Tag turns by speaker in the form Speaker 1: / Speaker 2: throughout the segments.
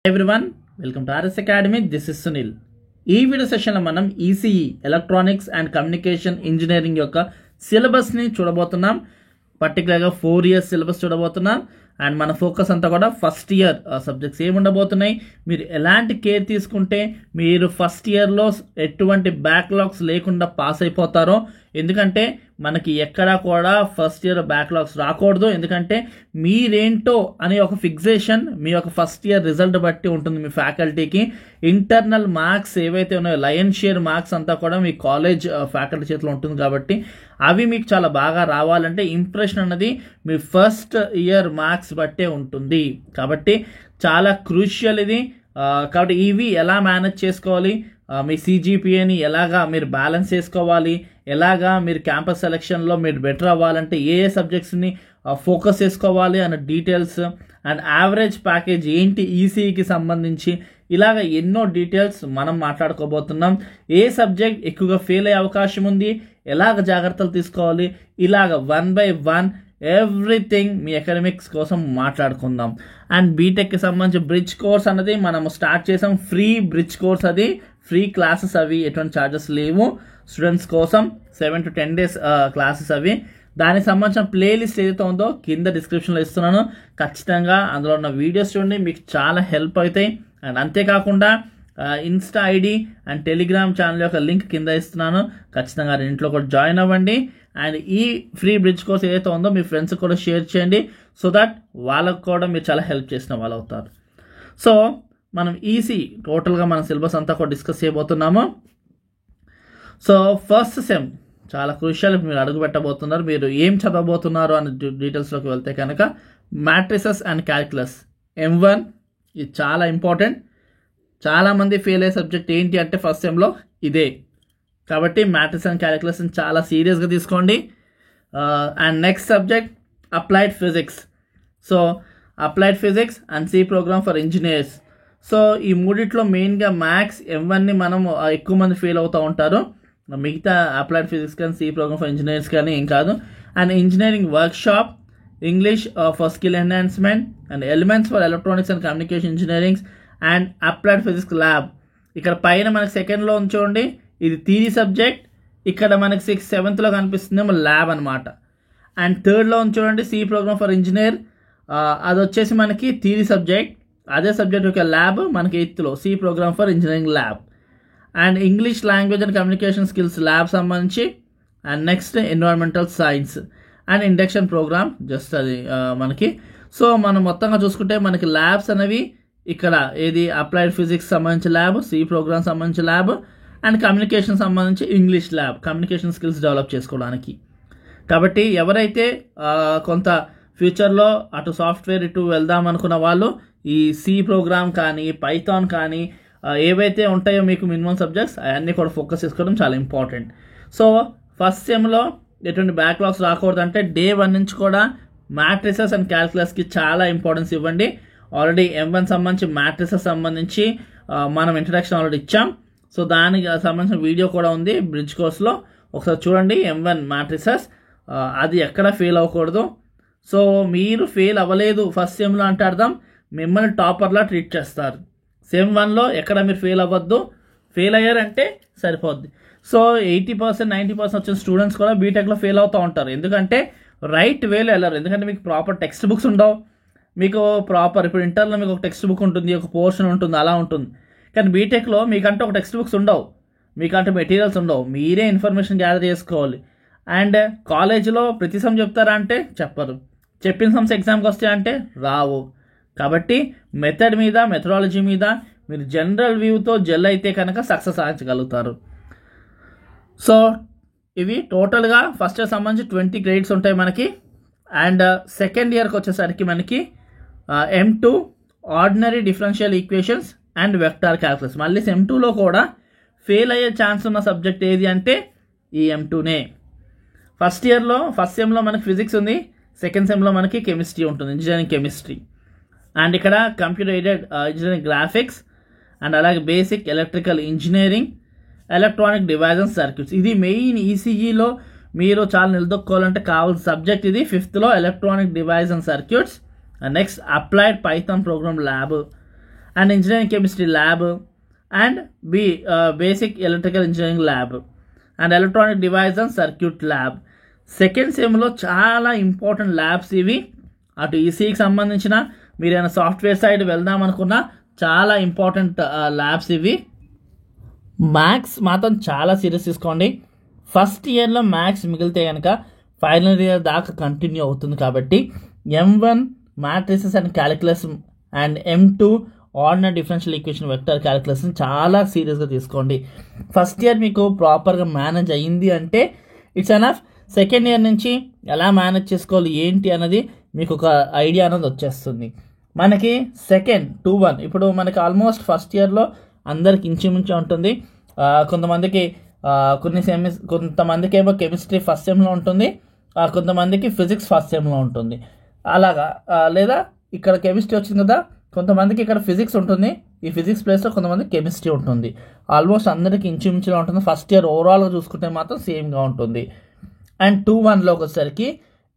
Speaker 1: Everyone, welcome to RS Academy. This is Sunil. ఈ video సెషన్లో మనం ECE electronics and communication engineering యొక్క సిలబస్ని చూడబోతున్నాం. పర్టికులర్గా 4 years సిలబస్ చూడబోతున్నాం. అండ్ మన ఫోకస్ అంతా కూడా ఫస్ట్ ఇయర్ సబ్జెక్ట్స్ ఏమి ఉండబోతున్నాయి, మీరు ఎలాంటి కేర్ తీసుకుంటే మీరు ఫస్ట్ ఇయర్లో ఎటువంటి బ్యాక్లాగ్స్ లేకుండా పాస్ అయిపోతారో. ఎందుకంటే మనకి ఎక్కడా కూడా ఫస్ట్ ఇయర్ బ్యాక్లాగ్స్ రాకూడదు. ఎందుకంటే మీరేంటో అనే ఒక ఫిక్సేషన్ మీ యొక్క ఫస్ట్ ఇయర్ రిజల్ట్ బట్టి ఉంటుంది. మీ ఫ్యాకల్టీకి ఇంటర్నల్ మార్క్స్ ఏవైతే ఉన్నాయో లయన్ షేర్ మార్క్స్ అంతా కూడా మీ కాలేజ్ ఫ్యాకల్టీ చేతిలో ఉంటుంది. కాబట్టి అవి మీకు చాలా బాగా రావాలంటే ఇంప్రెషన్ అన్నది మీ ఫస్ట్ ఇయర్ మార్క్స్ బట్టే ఉంటుంది. కాబట్టి చాలా క్రూషియల్ ఇది. కాబట్టి ఇవి ఎలా మేనేజ్ చేసుకోవాలి, మీ సిజిపిఏని ఎలాగా మీరు బ్యాలెన్స్ చేసుకోవాలి, ఎలాగా మీరు క్యాంపస్ సెలెక్షన్లో మీరు బెటర్ అవ్వాలంటే ఏ సబ్జెక్ట్స్ని ఫోకస్ చేసుకోవాలి అన్న డీటెయిల్స్, అండ్ యావరేజ్ ప్యాకేజ్ ఏంటి ఈసీఈకి సంబంధించి, ఇలాగ ఎన్నో డీటెయిల్స్ మనం మాట్లాడుకోబోతున్నాం. ఏ సబ్జెక్ట్ ఎక్కువగా ఫెయిల్ అయ్యే అవకాశం ఉంది, ఎలాగ జాగ్రత్తలు తీసుకోవాలి, ఇలాగ 1 by 1 ఎవ్రీథింగ్ మీ అకాడమిక్స్ కోసం మాట్లాడుకుందాం. అండ్ బీటెక్కి సంబంధించి బ్రిడ్జ్ కోర్స్ అన్నది మనం స్టార్ట్ చేసాం. ఫ్రీ బ్రిడ్జ్ కోర్స్, అది ఫ్రీ క్లాసెస్, అవి ఎటువంటి ఛార్జెస్ లేవు స్టూడెంట్స్ కోసం. 7 to 10 days క్లాసెస్ అవి. దానికి సంబంధించిన ప్లేలిస్ట్ ఏదైతే ఉందో కింద డిస్క్రిప్షన్లో ఇస్తున్నాను. ఖచ్చితంగా అందులో ఉన్న వీడియోస్ చూడండి, మీకు చాలా హెల్ప్ అవుతాయి. అండ్ అంతేకాకుండా Insta ID and Telegram channel యొక్క లింక్ కింద ఇస్తున్నాను. ఖచ్చితంగా రెండింటిలో కూడా జాయిన్ అవ్వండి. అండ్ ఈ ఫ్రీ బ్రిడ్జ్ కోర్స్ ఏదైతే ఉందో మీ ఫ్రెండ్స్కి కూడా షేర్ చేయండి, సో దట్ వాళ్ళకు కూడా మీరు చాలా హెల్ప్ చేసిన వాళ్ళు అవుతారు. సో మనం ఈసీ టోటల్గా మన సిలబస్ అంతా కూడా డిస్కస్ చేయబోతున్నాము. సో ఫస్ట్ సెమ్ చాలా క్రూషియల్. మీరు అడుగు పెట్టబోతున్నారు, మీరు ఏం చదవబోతున్నారు అనే డీటెయిల్స్లోకి వెళ్తే కనుక మ్యాట్రిసెస్ అండ్ క్యాల్కులస్ M1 ఇది చాలా ఇంపార్టెంట్. చాలామంది ఫెయిల్ అయ్యే సబ్జెక్ట్ ఏంటి అంటే ఫస్ట్ సెమ్లో ఇదే. కాబట్టి మ్యాట్రిక్స్ అండ్ క్యాలిక్యులస్ని చాలా సీరియస్గా తీసుకోండి. And next subject applied physics. So applied physics and C program for engineers. So ఈ మూడిట్లో మెయిన్గా మ్యాథ్స్ M1ని మనం ఎక్కువ మంది ఫెయిల్ అవుతూ ఉంటారు. మిగతా అప్లైడ్ ఫిజిక్స్ కానీ సి ప్రోగ్రామ్ ఫర్ ఇంజనీర్స్ కానీ ఏం కాదు. And engineering workshop, English for skill enhancement, and elements for electronics and communication engineerings, and applied physics lab. ఇక్కడ పైన మనకి సెకండ్లో ఉంచండి, ఇది థియరీ సబ్జెక్ట్. ఇక్కడ మనకి 6th, 7thలో కనిపిస్తుందేమో ల్యాబ్ అనమాట. అండ్ థర్డ్లో చూడండి సి ప్రోగ్రామ్ ఫర్ ఇంజనీర్, అది వచ్చేసి మనకి థియరీ సబ్జెక్ట్. అదే సబ్జెక్ట్ యొక్క ల్యాబ్ మనకి 8thలో C program for engineering lab. And English language and communication skills lab సంబంధించి. And next environmental science and induction program, just అది మనకి. సో మనం మొత్తంగా చూసుకుంటే మనకి ల్యాబ్స్ అనేవి ఇక్కడ ఏది అప్లైడ్ ఫిజిక్స్ సంబంధించి ల్యాబ్, సి ప్రోగ్రామ్ సంబంధించి ల్యాబ్, అండ్ కమ్యూనికేషన్ సంబంధించి English lab, communication skills develop చేసుకోవడానికి. కాబట్టి ఎవరైతే కొంత ఫ్యూచర్లో అటు సాఫ్ట్వేర్ ఇటు వెళ్దాం అనుకున్న వాళ్ళు ఈ సి ప్రోగ్రామ్ కానీ పైథాన్ కానీ ఏవైతే ఉంటాయో మీకు మినిమం సబ్జెక్ట్స్ అవన్నీ కూడా ఫోకస్ చేసుకోవడం చాలా ఇంపార్టెంట్. సో ఫస్ట్ సెమ్లో ఎటువంటి బ్యాక్లాగ్స్ రాకూడదంటే డే 1 నుంచి కూడా మ్యాట్రిసెస్ అండ్ క్యాల్కులస్కి చాలా ఇంపార్టెన్స్ ఇవ్వండి. ఆల్రెడీ M1 సంబంధించి మ్యాట్రిసెస్ సంబంధించి మనం ఇంట్రడక్షన్ ఆల్రెడీ ఇచ్చాం. సో దానికి సంబంధించిన వీడియో కూడా ఉంది బ్రిడ్జ్ కోర్స్లో, ఒకసారి చూడండి. M1 మ్యాట్రిసెస్ అది ఎక్కడ ఫెయిల్ అవ్వకూడదు. సో మీరు ఫెయిల్ అవ్వలేదు ఫస్ట్ సెమ్లో అంటే అర్థం మిమ్మల్ని టాపర్లా ట్రీట్ చేస్తారు. సెమ్ 1లో ఎక్కడ మీరు ఫెయిల్ అవ్వద్దు. ఫెయిల్ అయ్యారంటే సరిపోద్ది. సో 80%, 90% వచ్చిన స్టూడెంట్స్ కూడా బీటెక్లో ఫెయిల్ అవుతూ ఉంటారు. ఎందుకంటే రైట్ వేలో వెళ్ళరు. ఎందుకంటే మీకు ప్రాపర్ టెక్స్ట్ బుక్స్ ఉండవు. మీకు ప్రాపర్ ఇప్పుడు ఇంటర్లో మీకు ఒక టెక్స్ట్ బుక్ ఉంటుంది, ఒక పోర్షన్ ఉంటుంది, అలా ఉంటుంది. కానీ బీటెక్లో మీకంటే ఒక టెక్స్ట్ బుక్స్ ఉండవు, మీకంటే మెటీరియల్స్ ఉండవు, మీరే ఇన్ఫర్మేషన్ గ్యాదర్ చేసుకోవాలి. అండ్ కాలేజీలో ప్రతి సమ్ చెప్తారా అంటే చెప్పరు, చెప్పిన సమ్స్ ఎగ్జామ్కి వస్తాయంటే రావు. కాబట్టి మెథడ్ మీద, మెథడాలజీ మీద మీరు జనరల్ వ్యూతో జెల్ అయితే కనుక సక్సెస్ సాధించగలుగుతారు. సో ఇవి టోటల్గా ఫస్ట్ ఇయర్ సంబంధించి 20 credits ఉంటాయి మనకి. అండ్ సెకండ్ ఇయర్కి వచ్చేసరికి మనకి M2 ordinary differential equations and vector calculus. మళ్ళీ M2లో కూడా ఫెయిల్ అయ్యే ఛాన్స్ ఉన్న సబ్జెక్ట్ ఏది అంటే ఈ M2నే. ఫస్ట్ సెమ్లో మనకి ఫిజిక్స్ ఉంది, సెకండ్ సెమ్లో మనకి కెమిస్ట్రీ ఉంటుంది, ఇంజనీరింగ్ కెమిస్ట్రీ. అండ్ ఇక్కడ computer aided engineering graphics, and అలాగే basic electrical engineering, electronic device and circuits. ఇది మెయిన్ ఈసీఈలో మీరు చాలా నిలదొక్కోవాలంటే కావాల్సిన సబ్జెక్ట్ ఇది. 5thలో electronic device and circuits. Next applied Python program lab. And engineering chemistry lab, and basic electrical engineering lab, and electronic device and circuit lab. Second సెమ్లో చాలా ఇంపార్టెంట్ ల్యాబ్స్ ఇవి. అటు ఈసీకి సంబంధించిన మీరు ఏమైనా సాఫ్ట్వేర్ సైడ్ వెళ్దాం అనుకున్నా చాలా ఇంపార్టెంట్ ల్యాబ్స్ ఇవి. మ్యాథ్స్ మాత్రం చాలా సీరియస్ తీసుకోండి. ఫస్ట్ ఇయర్లో మ్యాథ్స్ మిగిలితే కనుక ఫైనల్ ఇయర్ దాకా కంటిన్యూ అవుతుంది. కాబట్టి M1 matrices and calculus and M2 ordinary differential equation vector క్యాలిక్యులస్ని చాలా సీరియస్గా తీసుకోండి. ఫస్ట్ ఇయర్ మీకు ప్రాపర్గా మేనేజ్ అయ్యింది అంటే ఇట్స్ ఎనఫ్. సెకండ్ ఇయర్ నుంచి ఎలా మేనేజ్ చేసుకోవాలి ఏంటి అన్నది మీకు ఒక ఐడియా అనేది వచ్చేస్తుంది. మనకి సెకండ్ 2-1 ఇప్పుడు మనకి ఆల్మోస్ట్ ఫస్ట్ ఇయర్లో అందరికి ఇంచుమించు ఉంటుంది. కొంతమందికి కొంతమందికి ఏమో కెమిస్ట్రీ ఫస్ట్ సెమ్లో ఉంటుంది, కొంతమందికి ఫిజిక్స్ ఫస్ట్ సెమ్లో ఉంటుంది. అలాగా లేదా ఇక్కడ కెమిస్ట్రీ వచ్చింది కదా, కొంతమందికి ఇక్కడ ఫిజిక్స్ ఉంటుంది, ఈ ఫిజిక్స్ ప్లేస్లో కొంతమంది కెమిస్ట్రీ ఉంటుంది. ఆల్మోస్ట్ అందరికీ ఇంచుమించుగా ఉంటుంది. ఫస్ట్ ఇయర్ ఓవరాల్గా చూసుకుంటే మాత్రం సేమ్గా ఉంటుంది. అండ్ 2-1లోకి వచ్చేసరికి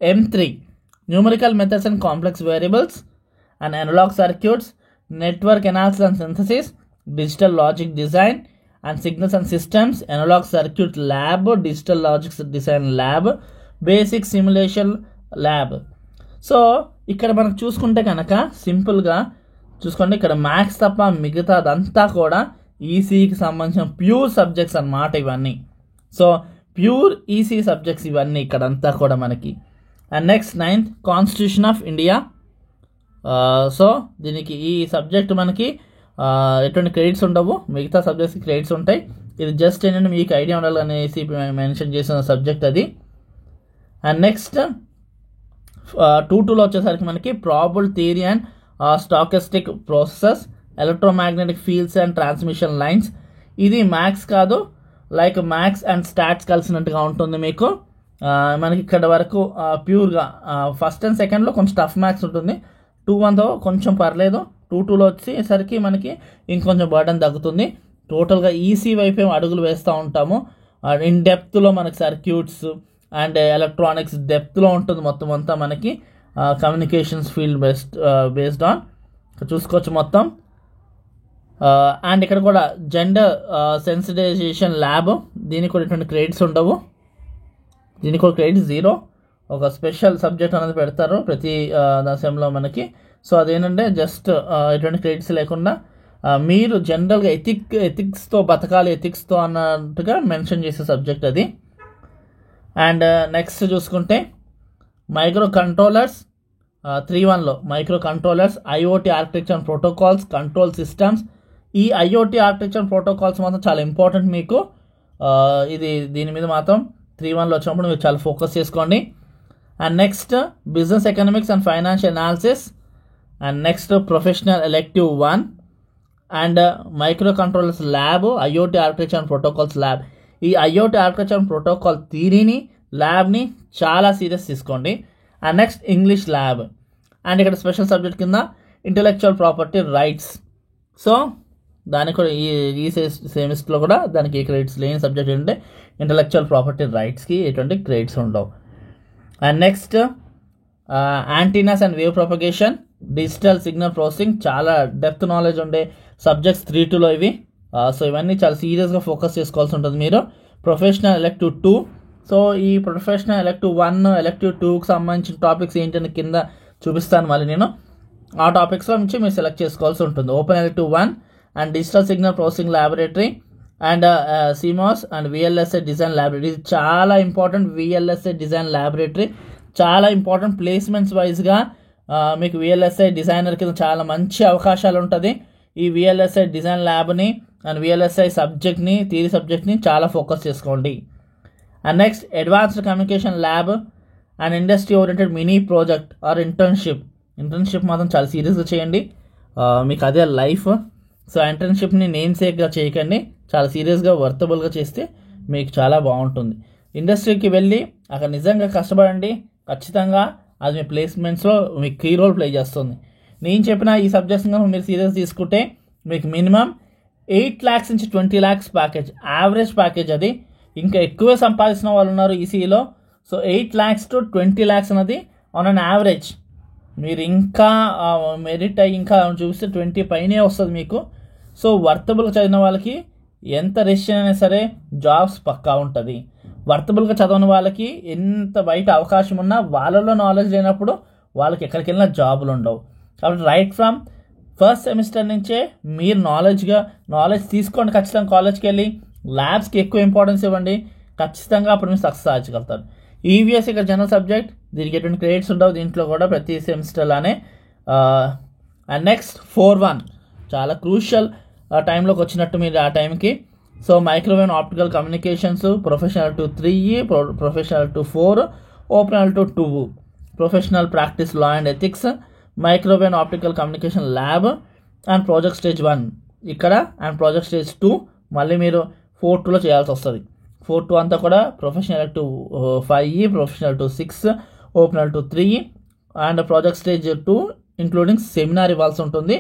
Speaker 1: M3 numerical methods and complex variables and analog circuits, network analysis and synthesis, digital logic design and signals and systems, analog circuit lab, digital logics design lab, basic simulation lab. So ఇక్కడ మనం చూసుకుంటే కనుక సింపుల్గా చూసుకోండి, ఇక్కడ maths తప్ప మిగతాదంతా కూడా ఈసీకి సంబంధించిన ప్యూర్ సబ్జెక్ట్స్ అన్నమాట ఇవన్నీ. సో ప్యూర్ ఈసీ సబ్జెక్ట్స్ ఇవన్నీ ఇక్కడంతా కూడా మనకి. And next 9th constitution of India. So దీనికి ఈ సబ్జెక్ట్ మనకి ఎటువంటి క్రెడిట్స్ ఉండవు, మిగతా సబ్జెక్ట్స్కి క్రెడిట్స్ ఉంటాయి. ఇది జస్ట్ ఏంటంటే మీకు ఐడియా ఉండాలి అనేసి మెన్షన్ చేసిన సబ్జెక్ట్ అది. అండ్ నెక్స్ట్ 2-2లో వచ్చేసరికి మనకి probable theory and stochastic processes, electromagnetic fields and transmission lines. ఇది మ్యాథ్స్ కాదు, లైక్ మ్యాథ్స్ అండ్ స్టాట్స్ కలిసినట్టుగా ఉంటుంది మీకు. మనకి ఇక్కడ వరకు ప్యూర్గా ఫస్ట్ అండ్ సెకండ్లో కొంచెం టఫ్ మ్యాథ్స్ ఉంటుంది. 2-1తో కొంచెం పర్లేదు, 2-2లో వచ్చేసరికి మనకి ఇంకొంచెం బర్డన్ తగ్గుతుంది. టోటల్గా ఈసీ వైపు అడుగులు వేస్తూ ఉంటాము. ఇన్ డెప్త్లో మనకి సర్క్యూట్స్ అండ్ ఎలక్ట్రానిక్స్ డెప్త్లో ఉంటుంది మొత్తం అంతా మనకి. కమ్యూనికేషన్స్ ఫీల్డ్ బేస్డ్ ఆన్ చూసుకోవచ్చు మొత్తం. అండ్ ఇక్కడ కూడా జెండర్ సెన్సిటైజేషన్ ల్యాబ్, దీనికి కూడా ఎటువంటి క్రెడిట్స్ ఉండవు, దీనికి కూడా క్రెడిట్స్ 0. ఒక స్పెషల్ సబ్జెక్ట్ అనేది పెడతారు ప్రతి సెమ్లో మనకి. సో అదేంటంటే జస్ట్ ఎటువంటి క్రెడిట్స్ లేకుండా మీరు జనరల్గా ఎథిక్స్తో బతకాలి, ఎథిక్స్తో అన్నట్టుగా మెన్షన్ చేసే సబ్జెక్ట్ అది. అండ్ నెక్స్ట్ చూసుకుంటే మైక్రో కంట్రోలర్స్ 3-1లో microcontrollers, IoT architecture and protocols, control systems. ఈ ఐఓటీ ఆర్కిటెక్చర్ అండ్ ప్రోటోకాల్స్ మాత్రం చాలా ఇంపార్టెంట్ మీకు. దీని మీద మాత్రం 3-1లో వచ్చినప్పుడు మీరు చాలా ఫోకస్ చేసుకోండి. And next business economics and financial analysis. And next professional elective 1 and micro controllers lab, IoT architecture and protocols lab. ఈ ఐఓటీ ఆర్కిటెక్చర్ అండ్ ప్రోటోకాల్ థియరీని ల్యాబ్ని చాలా సీరియస్ తీసుకోండి. And next English lab. And ఇక్కడ special subject కింద intellectual property rights. So దానికి కూడా ఈ సెమిస్టర్లో కూడా దానికి క్రెడిట్స్ లేని సబ్జెక్ట్ ఏంటంటే ఇంటెలెక్చువల్ ప్రాపర్టీ రైట్స్కి ఎటువంటి క్రెడిట్స్ ఉండవు. And next antennas and wave propagation, digital signal processing, చాలా డెప్త్ నాలెడ్జ్ ఉండే సబ్జెక్ట్స్ 3-2లో ఇవి. సో ఇవన్నీ చాలా సీరియస్గా ఫోకస్ చేసుకోవాల్సి ఉంటుంది మీరు. Professional elective 2. సో ఈ ప్రొఫెషనల్ ఎలెక్టివ్ 1, ఎలెక్టివ్ 2కి సంబంధించిన టాపిక్స్ ఏంటని కింద చూపిస్తాను మళ్ళీ నేను. ఆ టాపిక్స్లో నుంచి మీరు సెలెక్ట్ చేసుకోవాల్సి ఉంటుంది. Open elective 1 and digital signal processing laboratory and CMOS and VLSI design laboratory. ఇది చాలా ఇంపార్టెంట్. VLSI డిజైన్ ల్యాబొరేటరీ చాలా ఇంపార్టెంట్. ప్లేస్మెంట్స్ వైజ్గా మీకు VLSI డిజైనర్ కింద చాలా మంచి అవకాశాలు ఉంటుంది. ఈ VLSI డిజైన్ ల్యాబ్ని అండ్ VLSI సబ్జెక్ట్ని, థియరీ సబ్జెక్ట్ని చాలా ఫోకస్ చేసుకోండి. And next advanced communication lab and industry oriented mini project or internship మాత్రం చాలా సీరియస్గా చేయండి, మీకు అదే లైఫ్. సో ఇంటర్న్షిప్ని నేమ్ సేక్గా చేయకండి, చాలా సీరియస్గా వర్తబుల్గా చేస్తే మీకు చాలా బాగుంటుంది. ఇండస్ట్రీకి వెళ్ళి అక్కడ నిజంగా కష్టపడండి, ఖచ్చితంగా అది మీ ప్లేస్మెంట్స్లో మీకు కీ రోల్ ప్లే చేస్తుంది. నేను చెప్పిన ఈ సబ్జెక్ట్స్ మీరు సీరియస్ తీసుకుంటే మీకు మినిమం 8 lakhs నుంచి 20 lakhs ప్యాకేజ్, యావరేజ్ ప్యాకేజ్ అది. ఇంకా ఎక్కువే సంపాదించిన వాళ్ళు ఉన్నారు ఈసీలో. సో 8 lakhs to 20 lakhs అనేది ఆన్ అన్ యావరేజ్. మీరు ఇంకా మెరిట్ అయ్యి ఇంకా చూస్తే 20 పైనే వస్తుంది మీకు. సో వర్తబుల్గా చదివిన వాళ్ళకి ఎంత రెసిషన్ అయినా సరే జాబ్స్ పక్కా ఉంటుంది. వర్తబుల్గా చదవని వాళ్ళకి ఎంత బయట అవకాశం ఉన్నా వాళ్ళలో నాలెడ్జ్ లేనప్పుడు వాళ్ళకి ఎక్కడికి వెళ్ళినా జాబులు ఉండవు. కాబట్టి రైట్ ఫ్రమ్ ఫస్ట్ సెమిస్టర్ నుంచే మీరు నాలెడ్జ్ తీసుకోండి. ఖచ్చితంగా కాలేజ్కి వెళ్ళి ల్యాబ్స్కి ఎక్కువ ఇంపార్టెన్స్ ఇవ్వండి. ఖచ్చితంగా అప్పుడు మీరు సక్సెస్ సాధించగలుగుతారు. ఈవీఎస్ ఇక్కడ జనరల్ సబ్జెక్ట్, దీనికి ఎటువంటి క్రెడిట్స్ ఉండవు దీంట్లో కూడా ప్రతి సెమిస్టర్లానే. అండ్ నెక్స్ట్ 4-1 చాలా క్రూషియల్ టైంలోకి వచ్చినట్టు మీరు ఆ టైంకి. So microwave optical communications, professional టు 3, ప్రొఫెషనల్ టు 4, open elective 2, professional practice law and ethics, microwave optical communication lab and project stage 1 ఇక్కడ, అండ్ ప్రాజెక్ట్ స్టేజ్ 2 మళ్ళీ మీరు 4-2లో చేయాల్సి వస్తుంది. 4-2 అంతా కూడా ప్రొఫెషనల్ టు 5, ప్రొఫెషనల్ టు 6, open elective 3 and project stage 2 including seminar ఇవ్వాల్సి ఉంటుంది.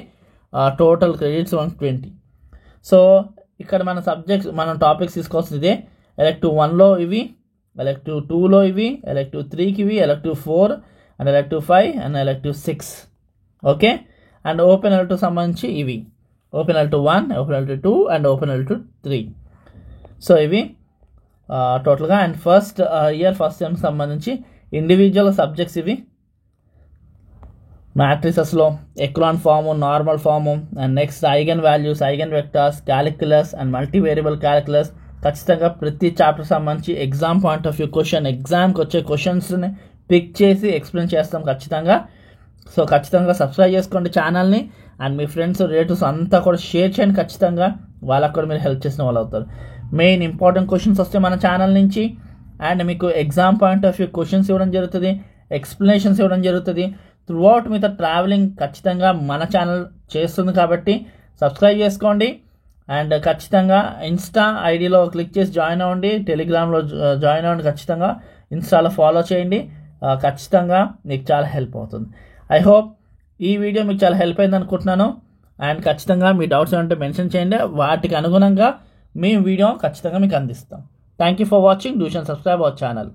Speaker 1: Total credits 120. సో ఇక్కడ మన టాపిక్స్ తీసుకోవాల్సింది ఇదే. ఎలెక్టివ్ 1లో ఇవి, ఎలెక్టివ్ 2లో ఇవి, ఎలెక్టివ్ 3కి ఇవి, elective 4 and elective 5 and elective 6. Okay, and open elective సంబంధించి ఇవి open elective 1, open elective 2 and open elective 3. So ఇవి టోటల్గా. అండ్ ఫస్ట్ సెమ్ సంబంధించి ఇండివిజువల్ సబ్జెక్ట్స్ ఇవి మ్యాట్రిసెస్లో echelon form, normal form, and next eigen values, eigen vectors, calculus and multivariable calculus. ఖచ్చితంగా ప్రతి chapter సంబంధించి ఎగ్జామ్ పాయింట్ ఆఫ్ వ్యూ ఎగ్జామ్కి వచ్చే క్వశ్చన్స్ని పిక్ చేసి ఎక్స్ప్లెయిన్ చేస్తాం ఖచ్చితంగా. సో ఖచ్చితంగా సబ్స్క్రైబ్ చేసుకోండి ఛానల్ని. అండ్ మీ ఫ్రెండ్స్ రిలేటివ్స్ అంతా కూడా షేర్ చేయండి ఖచ్చితంగా. వాళ్ళకు కూడా మీరు హెల్ప్ చేసిన వాళ్ళు అవుతారు. మెయిన్ ఇంపార్టెంట్ క్వశ్చన్స్ వస్తే మన ఛానల్ నుంచి, అండ్ మీకు exam point of view questions ఇవ్వడం జరుగుతుంది, ఎక్స్ప్లెనేషన్స్ ఇవ్వడం జరుగుతుంది. త్రూఅవుట్ మీతో ట్రావెలింగ్ ఖచ్చితంగా మన ఛానల్ చేస్తుంది కాబట్టి సబ్స్క్రైబ్ చేసుకోండి. అండ్ ఖచ్చితంగా ఇన్స్టా ఐడిలో క్లిక్ చేసి జాయిన్ అవ్వండి, టెలిగ్రామ్లో జాయిన్ అవ్వండి, ఖచ్చితంగా ఇన్స్టాలో ఫాలో చేయండి. ఖచ్చితంగా మీకు చాలా హెల్ప్ అవుతుంది. ఐ హోప్ ఈ వీడియో మీకు చాలా హెల్ప్ అయింది అనుకుంటున్నాను. అండ్ ఖచ్చితంగా మీ డౌట్స్ ఏమంటే మెన్షన్ చేయండి, వాటికి అనుగుణంగా మేము వీడియో ఖచ్చితంగా మీకు అందిస్తాం. Thank you for watching. Do subscribe our channel.